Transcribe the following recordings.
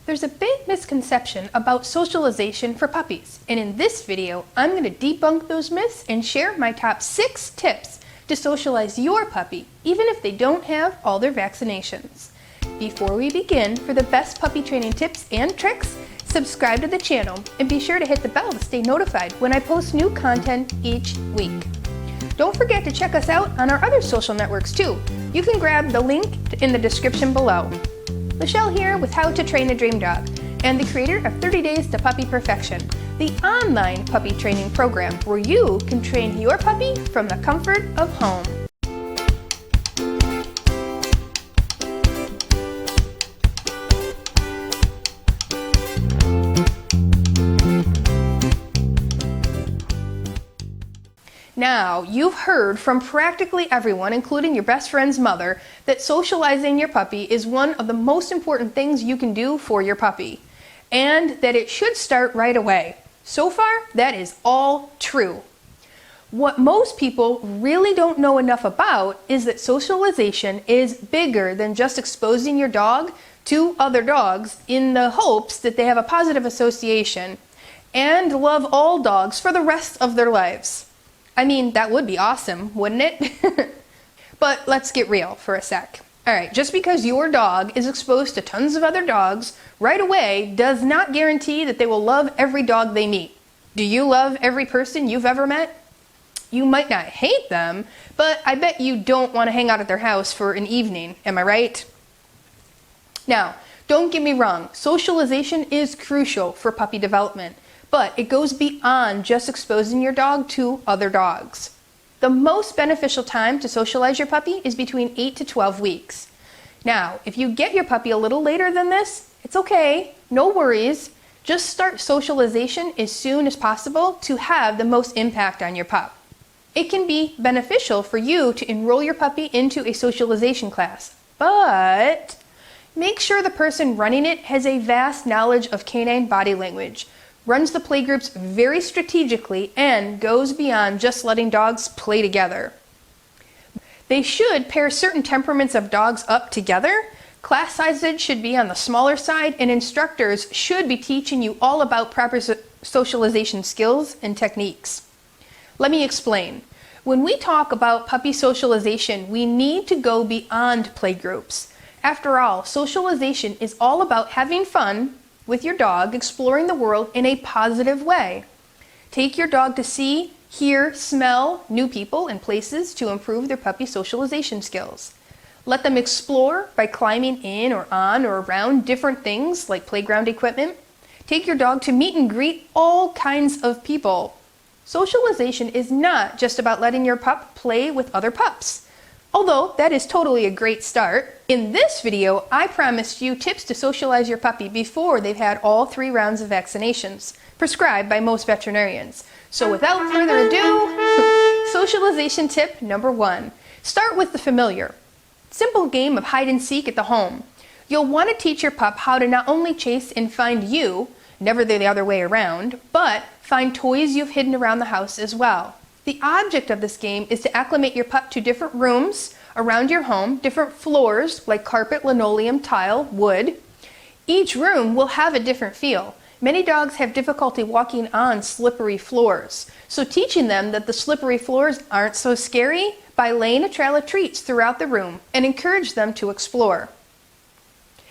There's a big misconception about socialization for puppies, and in this video, I'm going to debunk those myths and share my top 6 tips to socialize your puppy, even if they don't have all their vaccinations. Before we begin, for the best puppy training tips and tricks, subscribe to the channel and be sure to hit the bell to stay notified when I post new content each week. Don't forget to check us out on our other social networks too. You can grab the link in the description below. Michelle here with How to Train a Dream Dog, and the creator of 30 Days to Puppy Perfection, the online puppy training program where you can train your puppy from the comfort of home. Now, you've heard from practically everyone, including your best friend's mother, that socializing your puppy is one of the most important things you can do for your puppy, and that it should start right away. So far, that is all true. What most people really don't know enough about is that socialization is bigger than just exposing your dog to other dogs in the hopes that they have a positive association and love all dogs for the rest of their lives. I mean, that would be awesome, wouldn't it? But let's get real for a sec. Alright, just because your dog is exposed to tons of other dogs right away does not guarantee that they will love every dog they meet. Do you love every person you've ever met? You might not hate them, but I bet you don't want to hang out at their house for an evening, am I right? Now, don't get me wrong, socialization is crucial for puppy development. But it goes beyond just exposing your dog to other dogs. The most beneficial time to socialize your puppy is between 8 to 12 weeks. Now, if you get your puppy a little later than this, it's okay, no worries. Just start socialization as soon as possible to have the most impact on your pup. It can be beneficial for you to enroll your puppy into a socialization class, but make sure the person running it has a vast knowledge of canine body language, runs the playgroups very strategically, and goes beyond just letting dogs play together. They should pair certain temperaments of dogs up together. Class sizes should be on the smaller side, and instructors should be teaching you all about proper socialization skills and techniques. Let me explain. When we talk about puppy socialization, we need to go beyond playgroups. After all, socialization is all about having fun with your dog, exploring the world in a positive way. Take your dog to see, hear, smell new people and places to improve their puppy socialization skills. Let them explore by climbing in or on or around different things like playground equipment. Take your dog to meet and greet all kinds of people. Socialization is not just about letting your pup play with other pups. Although that is totally a great start. In this video, I promised you tips to socialize your puppy before they've had all 3 rounds of vaccinations, prescribed by most veterinarians. So without further ado, socialization tip number 1. Start with the familiar. Simple game of hide and seek at the home. You'll want to teach your pup how to not only chase and find you, never the other way around, but find toys you've hidden around the house as well. The object of this game is to acclimate your pup to different rooms around your home, different floors like carpet, linoleum, tile, wood. Each room will have a different feel. Many dogs have difficulty walking on slippery floors, so teaching them that the slippery floors aren't so scary by laying a trail of treats throughout the room and encourage them to explore.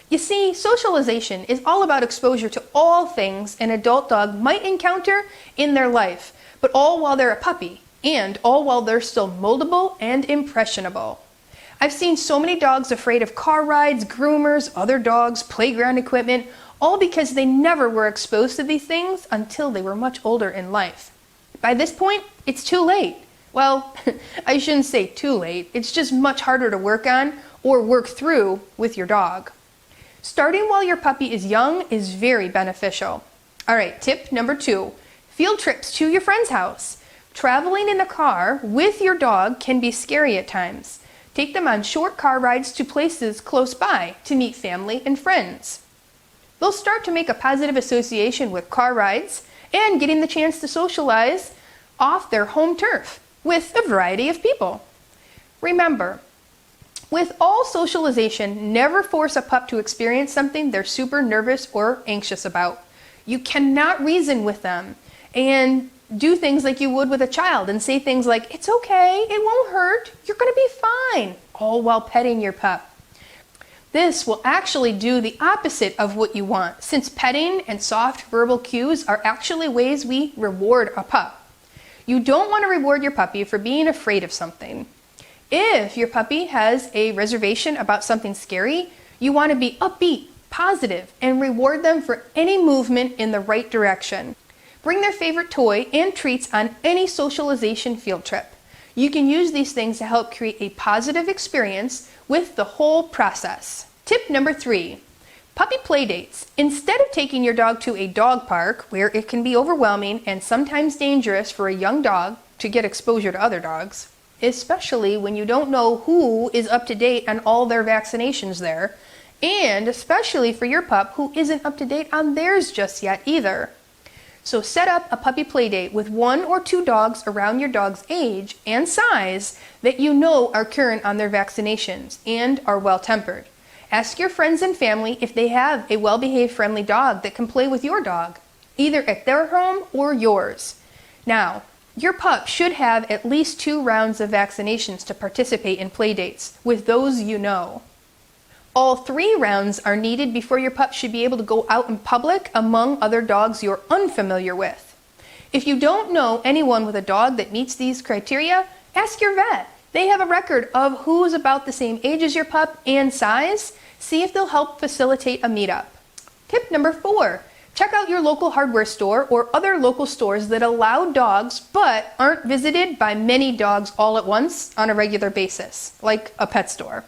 You see, socialization is all about exposure to all things an adult dog might encounter in their life, but all while they're a puppy, and all while they're still moldable and impressionable. I've seen so many dogs afraid of car rides, groomers, other dogs, playground equipment, all because they never were exposed to these things until they were much older in life. By this point, it's too late. Well, I shouldn't say too late, it's just much harder to work on or work through with your dog. Starting while your puppy is young is very beneficial. Alright, tip number 2. Field trips to your friend's house. Traveling in a car with your dog can be scary at times. Take them on short car rides to places close by to meet family and friends. They'll start to make a positive association with car rides and getting the chance to socialize off their home turf with a variety of people. Remember, With all socialization, never force a pup to experience something they're super nervous or anxious about. You cannot reason with them and do things like you would with a child and say things like, "It's okay, it won't hurt, you're gonna be fine," all while petting your pup. This will actually do the opposite of what you want, since petting and soft verbal cues are actually ways we reward a pup. You don't want to reward your puppy for being afraid of something. If your puppy has a reservation about something scary, you want to be upbeat, positive, and reward them for any movement in the right direction. Bring their favorite toy and treats on any socialization field trip. You can use these things to help create a positive experience with the whole process. Tip number 3, puppy playdates. Instead of taking your dog to a dog park, where it can be overwhelming and sometimes dangerous for a young dog to get exposure to other dogs, especially when you don't know who is up to date on all their vaccinations there, and especially for your pup who isn't up to date on theirs just yet either. So set up a puppy playdate with 1 or 2 dogs around your dog's age and size that you know are current on their vaccinations and are well-tempered. Ask your friends and family if they have a well-behaved, friendly dog that can play with your dog, either at their home or yours. Now, your pup should have at least 2 rounds of vaccinations to participate in playdates with those you know. All 3 rounds are needed before your pup should be able to go out in public among other dogs you're unfamiliar with. If you don't know anyone with a dog that meets these criteria, ask your vet. They have a record of who's about the same age as your pup and size. See if they'll help facilitate a meetup. Tip number 4, check out your local hardware store or other local stores that allow dogs but aren't visited by many dogs all at once on a regular basis, like a pet store.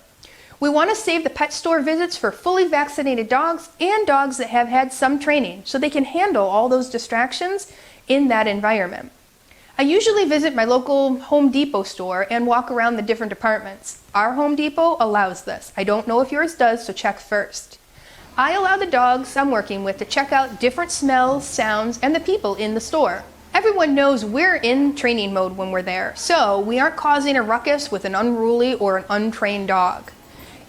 We want to save the pet store visits for fully vaccinated dogs and dogs that have had some training so they can handle all those distractions in that environment. I usually visit my local Home Depot store and walk around the different departments. Our Home Depot allows this. I don't know if yours does, so check first. I allow the dogs I'm working with to check out different smells, sounds, and the people in the store. Everyone knows we're in training mode when we're there, so we aren't causing a ruckus with an unruly or an untrained dog.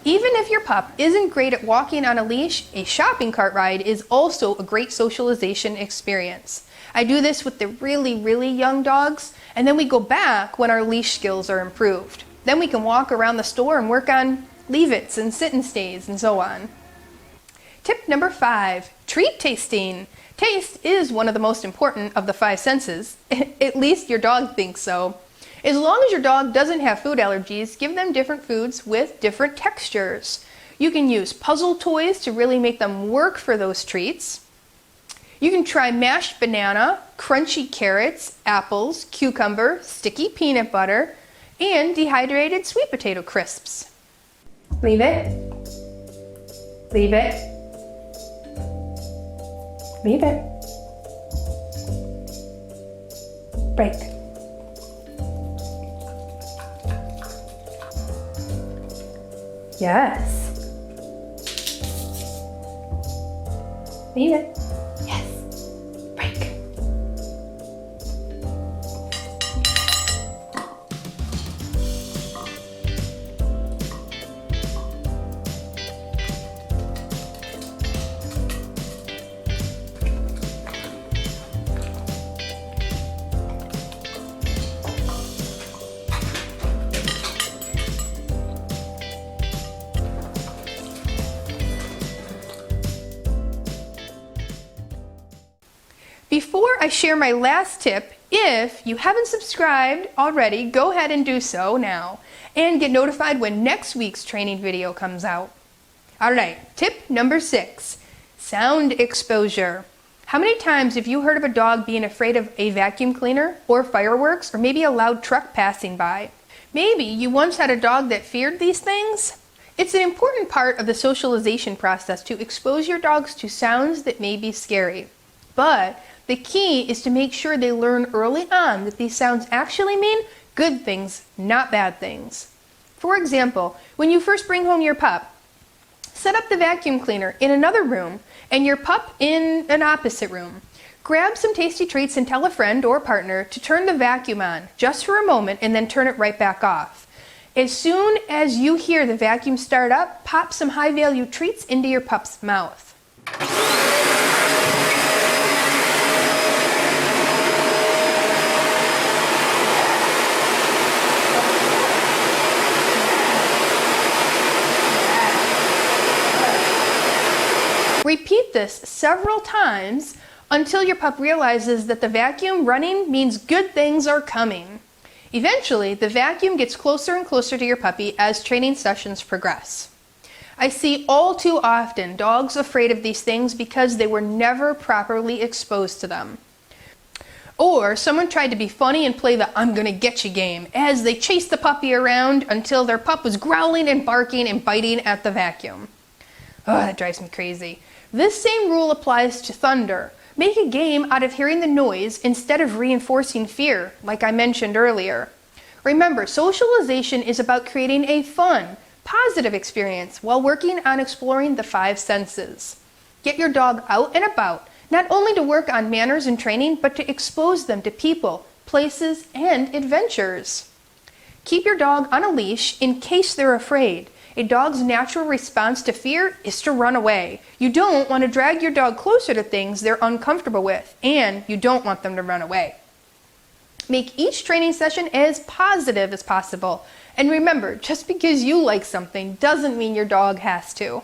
Even if your pup isn't great at walking on a leash, a shopping cart ride is also a great socialization experience. I do this with the really young dogs, and then we go back when our leash skills are improved. Then we can walk around the store and work on leave-its and sit-and-stays and so on. Tip number 5, treat tasting. Taste is one of the most important of the 5 senses. At least your dog thinks so. As long as your dog doesn't have food allergies, give them different foods with different textures. You can use puzzle toys to really make them work for those treats. You can try mashed banana, crunchy carrots, apples, cucumber, sticky peanut butter, and dehydrated sweet potato crisps. Leave it. Leave it. Leave it. Break. Yes. Leave it. Yes. Break. Before I share my last tip, if you haven't subscribed already, go ahead and do so now and get notified when next week's training video comes out. Alright, tip number 6, sound exposure. How many times have you heard of a dog being afraid of a vacuum cleaner or fireworks or maybe a loud truck passing by? Maybe you once had a dog that feared these things? It's an important part of the socialization process to expose your dogs to sounds that may be scary. But the key is to make sure they learn early on that these sounds actually mean good things, not bad things. For example, when you first bring home your pup, set up the vacuum cleaner in another room and your pup in an opposite room. Grab some tasty treats and tell a friend or partner to turn the vacuum on just for a moment and then turn it right back off. As soon as you hear the vacuum start up, pop some high-value treats into your pup's mouth. Repeat this several times until your pup realizes that the vacuum running means good things are coming. Eventually, the vacuum gets closer and closer to your puppy as training sessions progress. I see all too often dogs afraid of these things because they were never properly exposed to them. Or someone tried to be funny and play the "I'm gonna get you" game as they chased the puppy around until their pup was growling and barking and biting at the vacuum. Oh, that drives me crazy. This same rule applies to thunder. Make a game out of hearing the noise instead of reinforcing fear, like I mentioned earlier. Remember, socialization is about creating a fun, positive experience while working on exploring the 5 senses. Get your dog out and about, not only to work on manners and training, but to expose them to people, places, and adventures. Keep your dog on a leash in case they're afraid. A dog's natural response to fear is to run away. You don't want to drag your dog closer to things they're uncomfortable with, and you don't want them to run away. Make each training session as positive as possible. And remember, just because you like something doesn't mean your dog has to.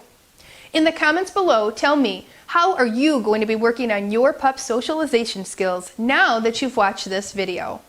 In the comments below, tell me, how are you going to be working on your pup's socialization skills now that you've watched this video?